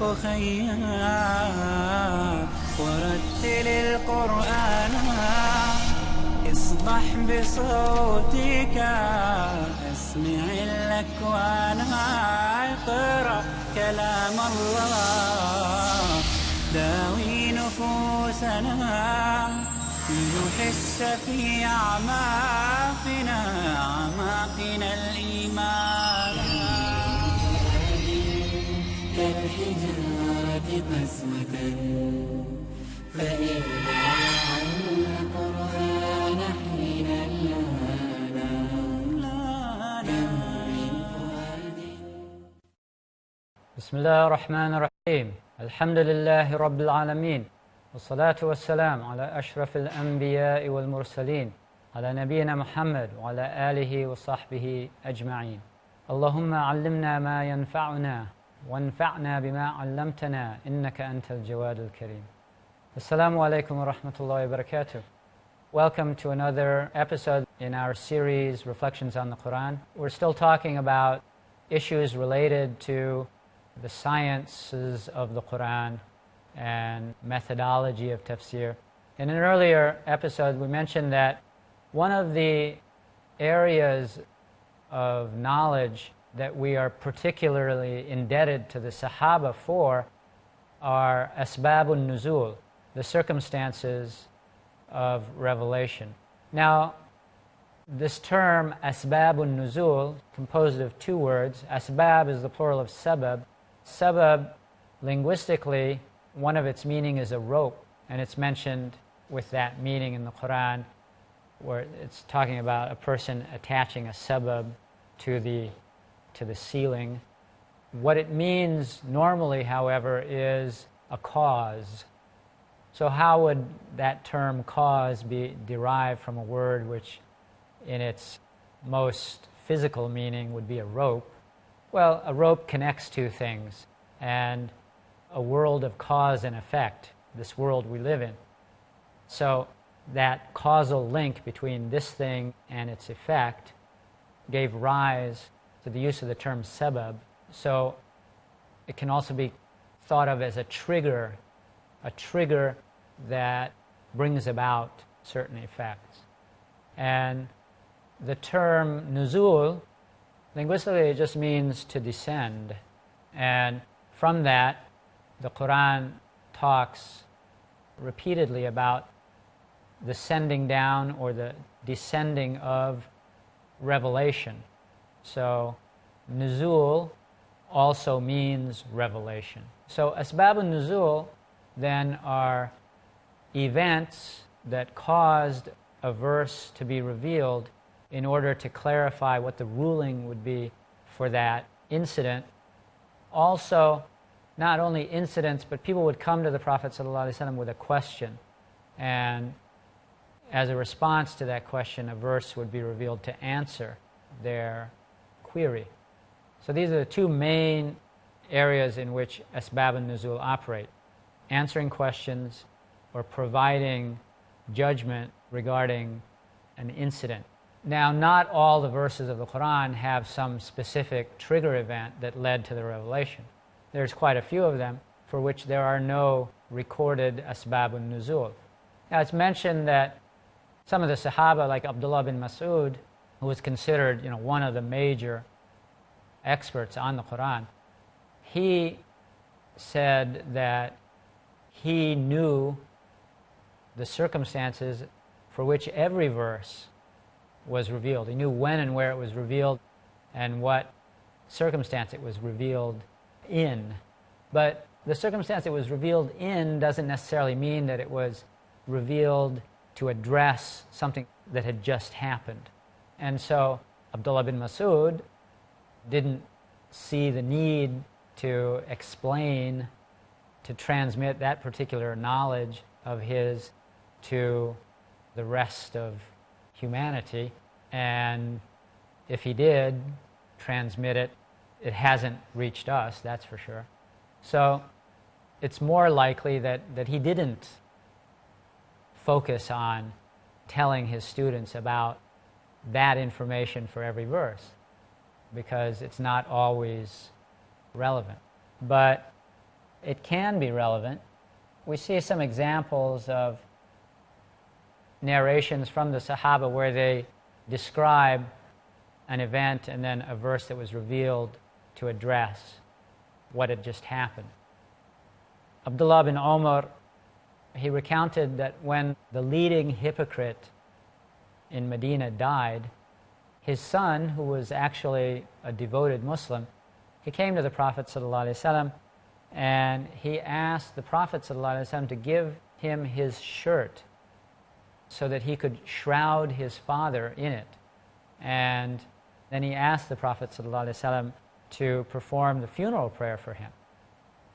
أخيا ورتل القرآن اصبح بصوتك اسمع الأكوان اقرأ كلام الله داوي نفوسنا لنحس في أعماقنا الإيمان كالحجارة قسوة فإن القرآن حين بسم الله الرحمن الرحيم. الحمد لله رب العالمين، والصلاة والسلام على أشرف الأنبياء والمرسلين، على نبينا محمد وعلى آله وصحبه أجمعين. اللهم علمنا ما ينفعنا وانفعنا بما علمتنا إنك أنت الجواد الكريم. Assalamu alaikum wa rahmatullahi wa barakatuh. Welcome to another episode in our series Reflections on the Qur'an. We're still talking about issues related to the sciences of the Qur'an and methodology of tafsir. In an earlier episode, we mentioned that one of the areas of knowledge that we are particularly indebted to the Sahaba for are Azbaab-Un-Nuzool, the circumstances of revelation. Now, this term Azbaab-Un-Nuzool, composed of two words. Asbab is the plural of sabab. Sabab, linguistically, one of its meaning is a rope, and it's mentioned with that meaning in the Qur'an, where it's talking about a person attaching a sabab to the ceiling. What it means normally, however, is a cause. So how would that term cause be derived from a word which in its most physical meaning would be a rope? Well, a rope connects two things, and a world of cause and effect, this world we live in. So that causal link between this thing and its effect gave rise to the use of the term sabab. So it can also be thought of as a trigger that brings about certain effects. And the term nuzul, linguistically, it just means to descend. And from that, the Qur'an talks repeatedly about the sending down or the descending of revelation. So nuzul also means revelation. So Azbaab-Un-Nuzool then are events that caused a verse to be revealed in order to clarify what the ruling would be for that incident. Also, not only incidents, but people would come to the Prophet ﷺ with a question, and as a response to that question, a verse would be revealed to answer their query. So these are the two main areas in which Azbaab-Un-Nuzool operate: answering questions or providing judgment regarding an incident. Now, not all the verses of the Qur'an have some specific trigger event that led to the revelation. There's quite a few of them for which there are no recorded Azbaab-Un-Nuzool. Now, it's mentioned that some of the Sahaba, like Abdullah bin Mas'ud, who was considered, one of the major experts on the Qur'an, he said that he knew the circumstances for which every verse was revealed. He knew when and where it was revealed and what circumstance it was revealed in. But the circumstance it was revealed in doesn't necessarily mean that it was revealed to address something that had just happened. And so Abdullah bin Mas'ud didn't see the need to explain, to transmit that particular knowledge of his to the rest of humanity. And if he did transmit it, it hasn't reached us, that's for sure. So it's more likely that he didn't focus on telling his students about that information for every verse, because it's not always relevant. But it can be relevant. We see some examples of narrations from the Sahaba where they describe an event and then a verse that was revealed to address what had just happened. Abdullah bin Umar, he recounted that when the leading hypocrite in Medina died, his son, who was actually a devoted Muslim, he came to the Prophet ﷺ and he asked the Prophet ﷺ to give him his shirt so that he could shroud his father in it. And then he asked the Prophet ﷺ to perform the funeral prayer for him.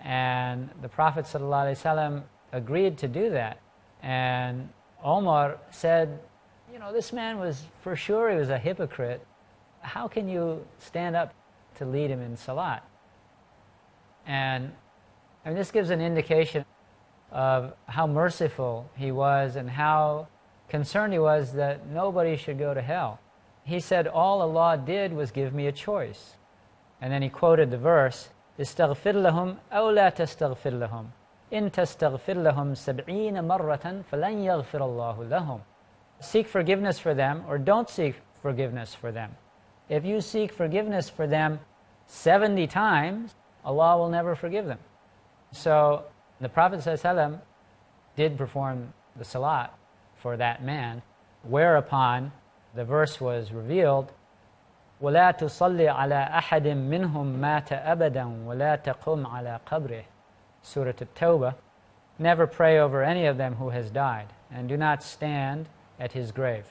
And the Prophet ﷺ agreed to do that. And Omar said, you know, this man was, for sure he was a hypocrite. How can you stand up to lead him in salat? And I mean, this gives an indication of how merciful he was and how concerned he was that nobody should go to hell. He said, all Allah did was give me a choice. And then he quoted the verse, استغفر لهم أو لا تستغفر لهم إن تستغفر لهم 70 مرة فلن يغفر الله لهم. Seek forgiveness for them or don't seek forgiveness for them. If you seek forgiveness for them 70 times, Allah will never forgive them. So the Prophet ﷺ did perform the salat for that man, whereupon the verse was revealed, وَلَا تُصَلِّ عَلَىٰ أَحَدٍ مِّنْهُمْ مَاتَ أَبَدًا وَلَا تَقُمْ عَلَىٰ قَبْرِهِ. Surah At-Tawbah. Never pray over any of them who has died, and do not stand at his grave.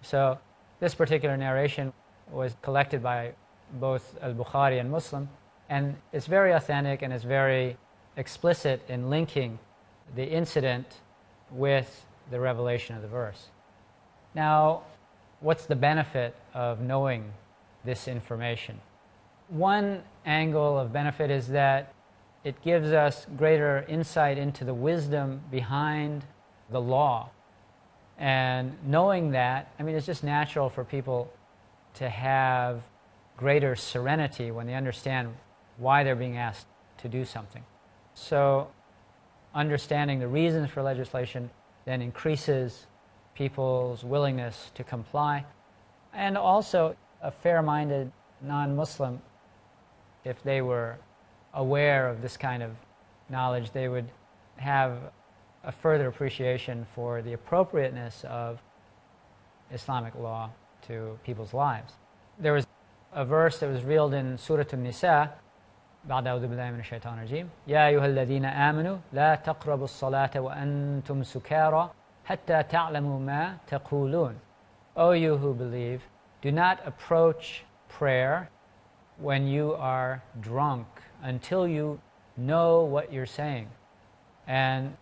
So this particular narration was collected by both Al-Bukhari and Muslim, and it's very authentic and it's very explicit in linking the incident with the revelation of the verse. Now, what's the benefit of knowing this information? One angle of benefit is that it gives us greater insight into the wisdom behind the law. And knowing that, I mean, it's just natural for people to have greater serenity when they understand why they're being asked to do something. So understanding the reasons for legislation then increases people's willingness to comply. And also, a fair-minded non-Muslim, if they were aware of this kind of knowledge, they would have a further appreciation for the appropriateness of Islamic law to people's lives. There was a verse that was revealed in Surah An-Nisa, بعد أعوذ بالله من الشيطان الرجيم يا أيها الذين آمنوا لا تقربوا الصلاة وأنتم سكارى حتى تعلموا ما تقولون. O you who believe, do not approach prayer when you are drunk until you know what you're saying. And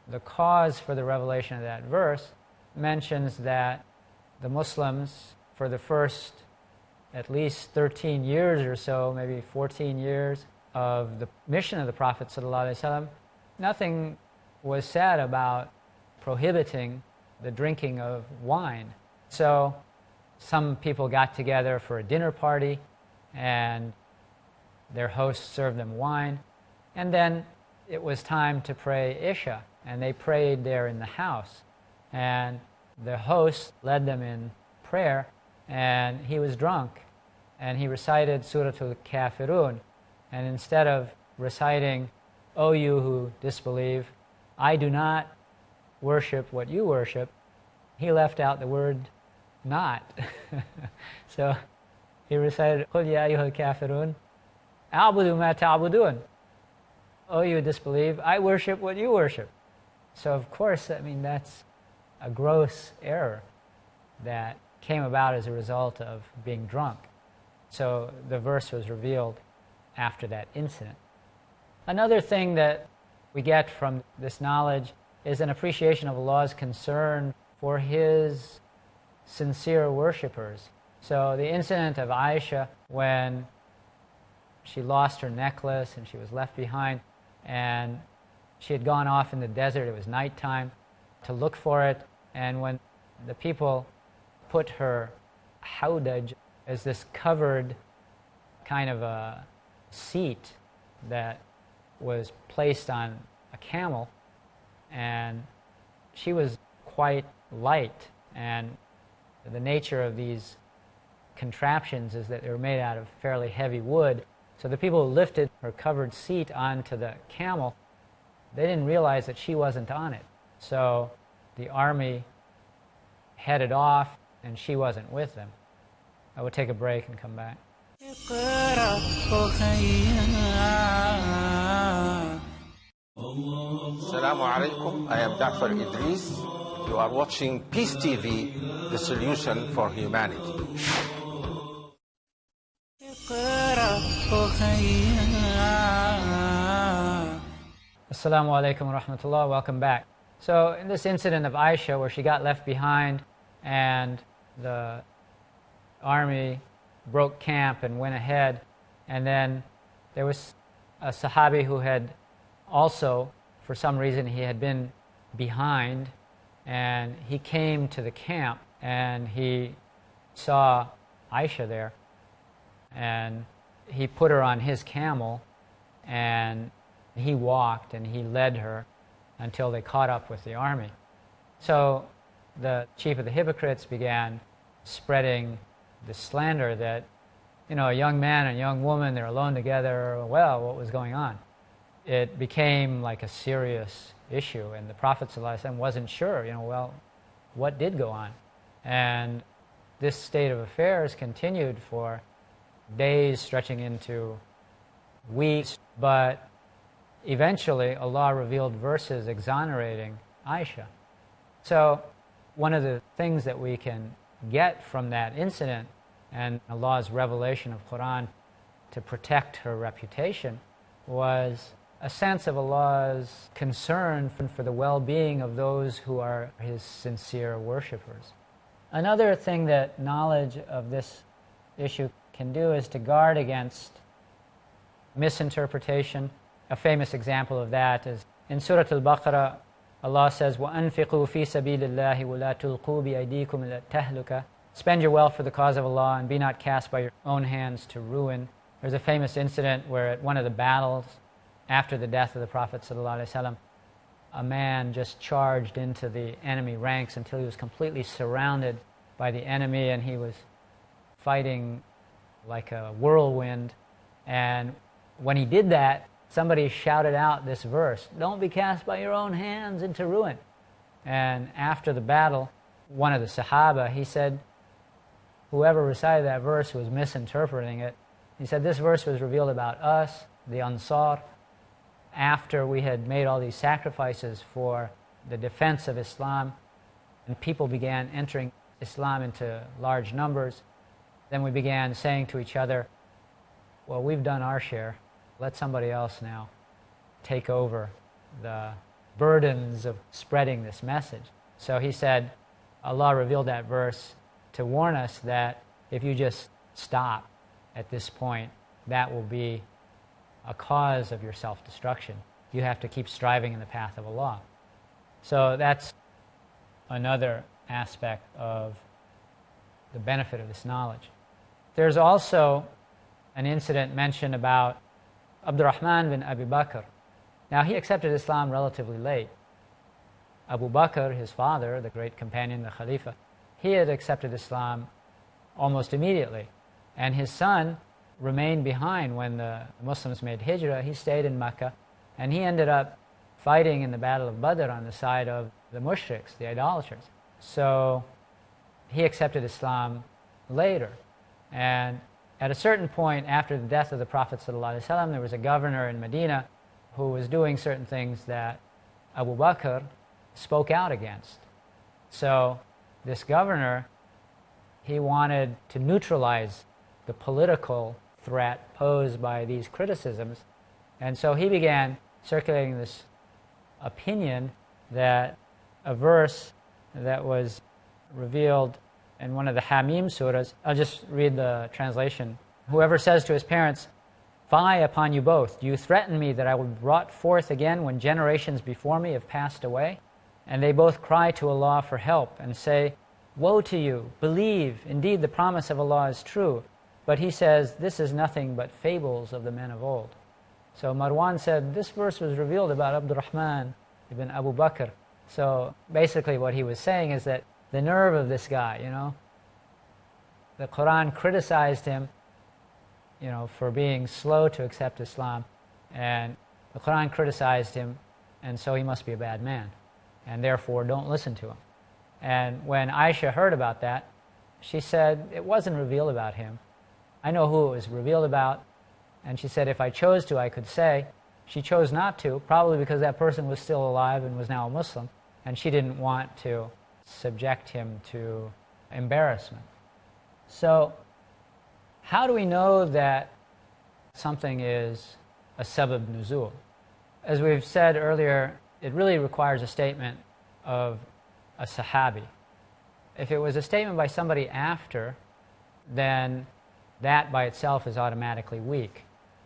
the cause for the revelation of that verse mentions that the Muslims, for the first at least 13 years or so, maybe 14 years of the mission of the Prophet ﷺ, nothing was said about prohibiting the drinking of wine. So some people got together for a dinner party and their host served them wine, and then it was time to pray Isha, and they prayed there in the house, and the host led them in prayer, and he was drunk, and he recited Surah Al-Kafirun, and instead of reciting, O you who disbelieve, I do not worship what you worship, he left out the word not. So he recited, قُلْ يَا أَيُّهَا الْكَافِرُونَ أَعْبُدُ مَا تَعْبُدُونَ. O you disbelieve, I worship what you worship. So of course, I mean, that's a gross error that came about as a result of being drunk. So the verse was revealed after that incident. Another thing that we get from this knowledge is an appreciation of Allah's concern for His sincere worshippers. So the incident of Aisha, when she lost her necklace and she was left behind, and she had gone off in the desert, it was nighttime, to look for it, and when the people put her hawdaj as this covered kind of a seat that was placed on a camel, and she was quite light, and the nature of these contraptions is that they were made out of fairly heavy wood. So the people who lifted her covered seat onto the camel, they didn't realize that she wasn't on it. So the army headed off, and she wasn't with them. I will take a break and come back. Assalamu alaikum. I am Ja'far Idris. You are watching Peace TV, the solution for humanity. Assalamu alaikum wa rahmatullah. Welcome back. So in this incident of Aisha, where she got left behind and the army broke camp and went ahead, and then there was a Sahabi who had also, for some reason, he had been behind, and he came to the camp and he saw Aisha there, and he put her on his camel, and he walked and he led her until they caught up with the army. So the chief of the hypocrites began spreading the slander that, a young man and a young woman, they're alone together. Well, what was going on? It became like a serious issue, and the Prophet ﷺ wasn't sure, what did go on? And this state of affairs continued for days, stretching into weeks, but eventually Allah revealed verses exonerating Aisha. So one of the things that we can get from that incident and Allah's revelation of Qur'an to protect her reputation was a sense of Allah's concern for the well-being of those who are His sincere worshippers. Another thing that knowledge of this issue can do is to guard against misinterpretation. A famous example of that is in Surah Al-Baqarah. Allah says, وَأَنفِقُوا فِي سَبِيلِ اللَّهِ وَلَا تُلْقُوا بِأَيْدِيكُمْ إِلَى التَّهْلُكَةِ. Spend your wealth for the cause of Allah and be not cast by your own hands to ruin. There's a famous incident where at one of the battles, after the death of the Prophet ﷺ, a man just charged into the enemy ranks until he was completely surrounded by the enemy, and he was fighting like a whirlwind. And when he did that, somebody shouted out this verse, "Don't be cast by your own hands into ruin." And after the battle, one of the Sahaba, he said, whoever recited that verse was misinterpreting it. He said, this verse was revealed about us, the Ansar, after we had made all these sacrifices for the defense of Islam, and people began entering Islam into large numbers. Then we began saying to each other, well, we've done our share. Let somebody else now take over the burdens of spreading this message. So he said, Allah revealed that verse to warn us that if you just stop at this point, that will be a cause of your self-destruction. You have to keep striving in the path of Allah. So that's another aspect of the benefit of this knowledge. There's also an incident mentioned about Abdurrahman bin Abi Bakr. Now, he accepted Islam relatively late. Abu Bakr, his father, the great companion, the Khalifa, he had accepted Islam almost immediately. And his son remained behind when the Muslims made hijrah. He stayed in Mecca, and he ended up fighting in the Battle of Badr on the side of the mushriks, the idolaters. So he accepted Islam later. And at a certain point after the death of the Prophet ﷺ, there was a governor in Medina who was doing certain things that Abu Bakr spoke out against. So this governor, he wanted to neutralize the political threat posed by these criticisms. And so he began circulating this opinion that a verse that was revealed in one of the Hamim surahs, I'll just read the translation. Whoever says to his parents, "Fie upon you both, do you threaten me that I will be brought forth again when generations before me have passed away?" And they both cry to Allah for help and say, "Woe to you, believe, indeed the promise of Allah is true." But he says, "This is nothing but fables of the men of old." So Marwan said, this verse was revealed about Abdurrahman ibn Abu Bakr. So basically what he was saying is that the nerve of this guy, the Qur'an criticized him, for being slow to accept Islam, and the Qur'an criticized him, and so he must be a bad man, and therefore don't listen to him. And when Aisha heard about that, she said, it wasn't revealed about him. I know who it was revealed about. And she said, if I chose to, I could say. She chose not to, probably because that person was still alive and was now a Muslim, and she didn't want to subject him to embarrassment. So, how do we know that something is a Azbaab-Un-Nuzool? As we've said earlier, it really requires a statement of a Sahabi. If it was a statement by somebody after, then that by itself is automatically weak.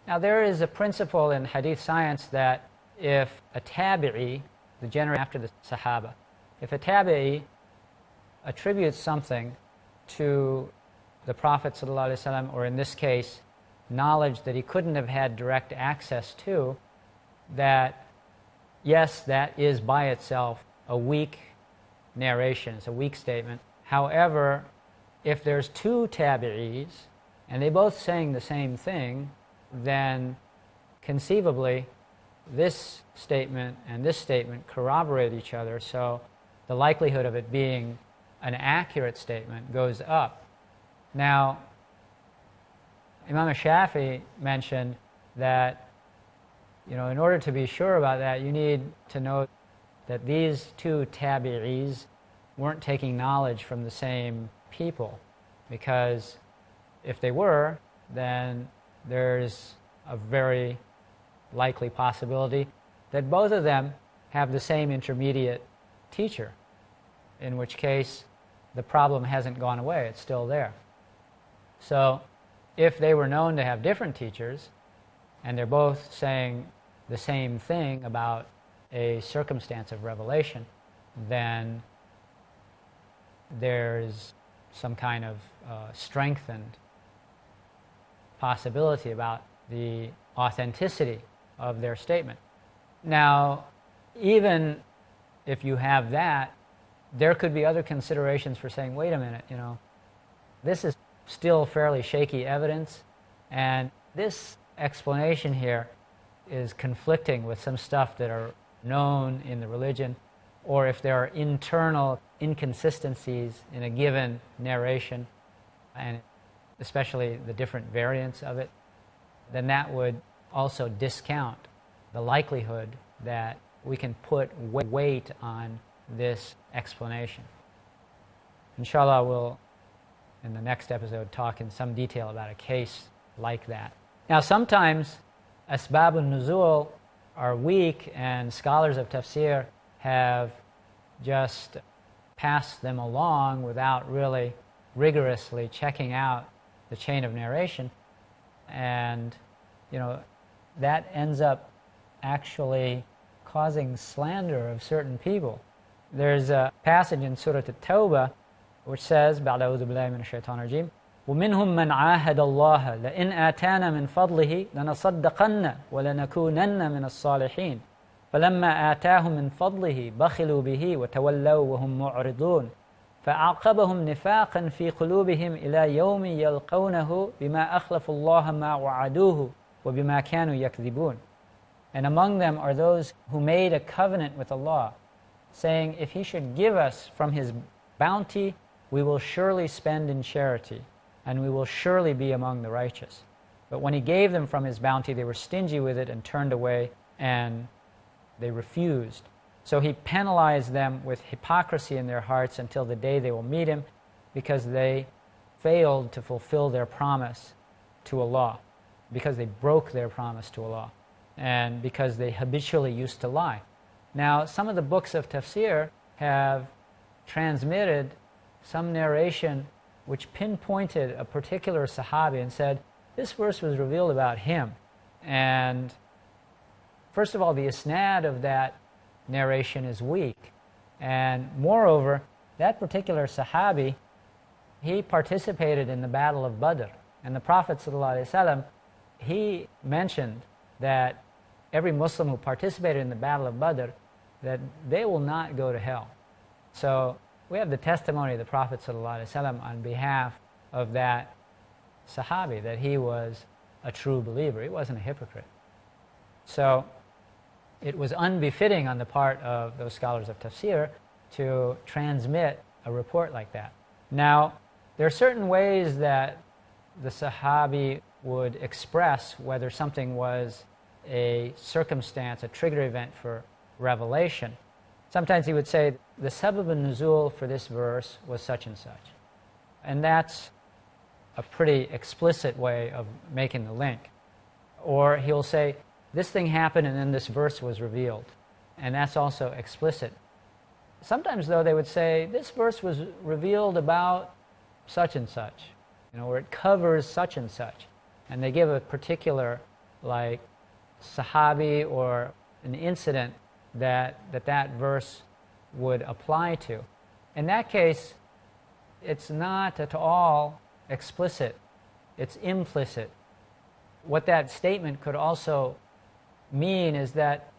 Now, there is a principle in hadith science that if a tabi'i, the generation after the Sahaba, if a tabi'i attributes something to the Prophet ﷺ, or in this case, knowledge that he couldn't have had direct access to, that yes, that is by itself a weak narration, it's a weak statement. However, if there's two tabi'is, and they both saying the same thing, then conceivably this statement and this statement corroborate each other, so the likelihood of it being an accurate statement goes up. Now, Imam Shafi mentioned that, in order to be sure about that, you need to know that these two tabi'is weren't taking knowledge from the same people, because if they were, then there's a very likely possibility that both of them have the same intermediate teacher, in which case the problem hasn't gone away, it's still there. So if they were known to have different teachers, and they're both saying the same thing about a circumstance of revelation, then there's some kind of strengthened possibility about the authenticity of their statement. Now, even if you have that, there could be other considerations for saying, wait a minute, this is still fairly shaky evidence, and this explanation here is conflicting with some stuff that are known in the religion, or if there are internal inconsistencies in a given narration, and especially the different variants of it, then that would also discount the likelihood that we can put weight on this explanation. Inshallah, we'll, in the next episode, talk in some detail about a case like that. Now, sometimes Azbaab-Un-Nuzool are weak, and scholars of tafsir have just passed them along without really rigorously checking out the chain of narration, and that ends up actually causing slander of certain people. There's a passage in Surah At-Tawbah which says, بعد أعوذ بالله من الشيطان الرجيم ومنهم من عاهد الله لئن آتانا من فضله لنصدقن ولنكونن من الصالحين فلما آتاهم من فضله بخلوا به وتولوا وهم معرضون فأعقبهم نفاقا في قلوبهم إلى يوم يلقونه بما أخلفوا الله ما وعدوه وبما كانوا يكذبون. And among them are those who made a covenant with Allah, saying, if He should give us from His bounty, we will surely spend in charity, and we will surely be among the righteous. But when He gave them from His bounty, they were stingy with it and turned away, and they refused. So He penalized them with hypocrisy in their hearts until the day they will meet Him, because they failed to fulfill their promise to Allah, because they broke their promise to Allah, and because they habitually used to lie. Now, some of the books of tafsir have transmitted some narration which pinpointed a particular Sahabi and said, this verse was revealed about him. And first of all, the isnad of that narration is weak. And moreover, that particular Sahabi, he participated in the Battle of Badr. And the Prophet ﷺ, he mentioned that every Muslim who participated in the Battle of Badr, that they will not go to hell. So we have the testimony of the Prophet ﷺ on behalf of that Sahabi, that he was a true believer. He wasn't a hypocrite. So it was unbefitting on the part of those scholars of tafsir to transmit a report like that. Now, there are certain ways that the Sahabi would express whether something was a circumstance, a trigger event for revelation. Sometimes he would say, the Azbaab-Un-Nuzool for this verse was such and such. And that's a pretty explicit way of making the link. Or he'll say, this thing happened and then this verse was revealed. And that's also explicit. Sometimes, though, they would say, this verse was revealed about such and such, or it covers such and such. And they give a particular, like, Sahabi or an incident that verse would apply to. In that case, it's not at all explicit. It's implicit. What that statement could also mean is that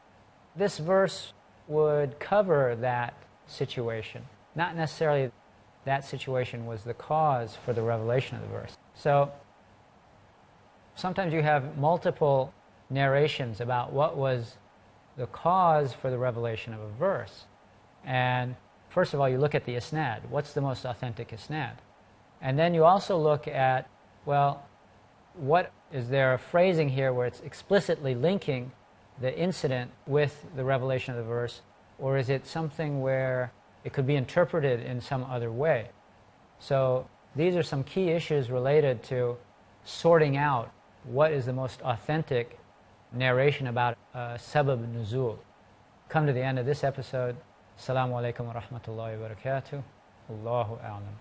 this verse would cover that situation. Not necessarily that situation was the cause for the revelation of the verse. So sometimes you have multiple narrations about what was the cause for the revelation of a verse. And first of all, you look at the isnad. What's the most authentic isnad? And then you also look at, well, what is there a phrasing here where it's explicitly linking the incident with the revelation of the verse, or is it something where it could be interpreted in some other way? So these are some key issues related to sorting out what is the most authentic narration about Azbaab-Un-Nuzool. Come to the end of this episode. Assalamu alaikum wa rahmatullahi wa barakatuh. Allahu a'lam.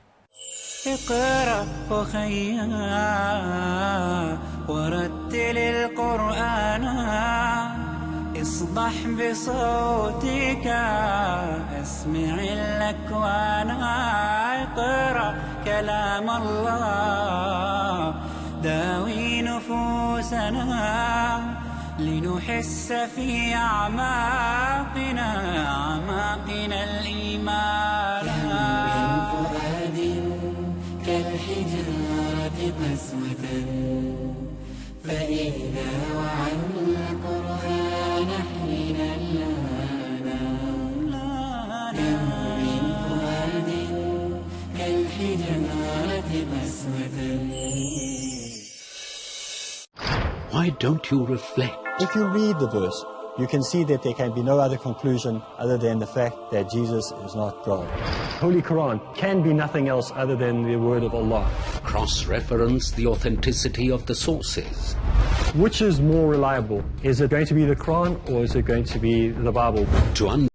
اقرأ أخيا ورتل القرآن اصبح بصوتك اسمع الأكوان اقرأ كلام الله داوي نفوسنا لنحس في أعماقنا الإيمان من فؤاد كالحجارة قسوة فإذا وعى القرآن حين لانا كم من فؤاد كالحجارة قسوة. Why don't you reflect? If you read the verse, you can see that there can be no other conclusion other than the fact that Jesus is not God. Holy Qur'an can be nothing else other than the word of Allah. Cross-reference the authenticity of the sources. Which is more reliable? Is it going to be the Qur'an or is it going to be the Bible? To